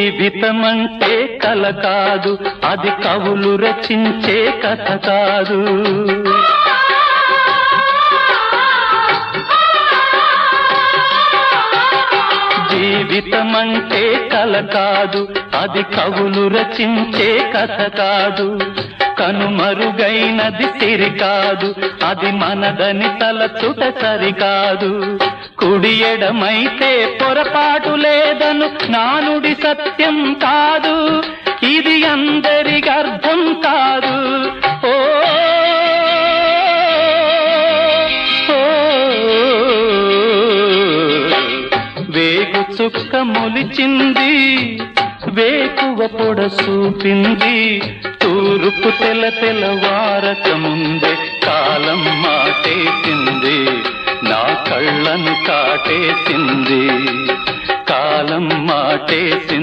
జీవితమంటే కల కాదు, అది కవులు రచించే కథ కాదు. జీవితమంటే కల కాదు, అది కవులు రచించే కథ కాదు. కనుమరుగైనది సిరి కాదు, అది మనదని తలచుట సరికాదు. కుడి ఎడమైతే పొరపాటు లేదను నానుడి సత్యం కాదు, ఇది అందరికి అర్థం కాదు. ఓ వేగు చుక్క మొలిచింది, వేకువ పొడ చూపింది, తూర్పు తెల్లవారక ముందే కాలం మాటేసింది, నా కళ్ళను కాటేసింది, కాలం మాటేసింది.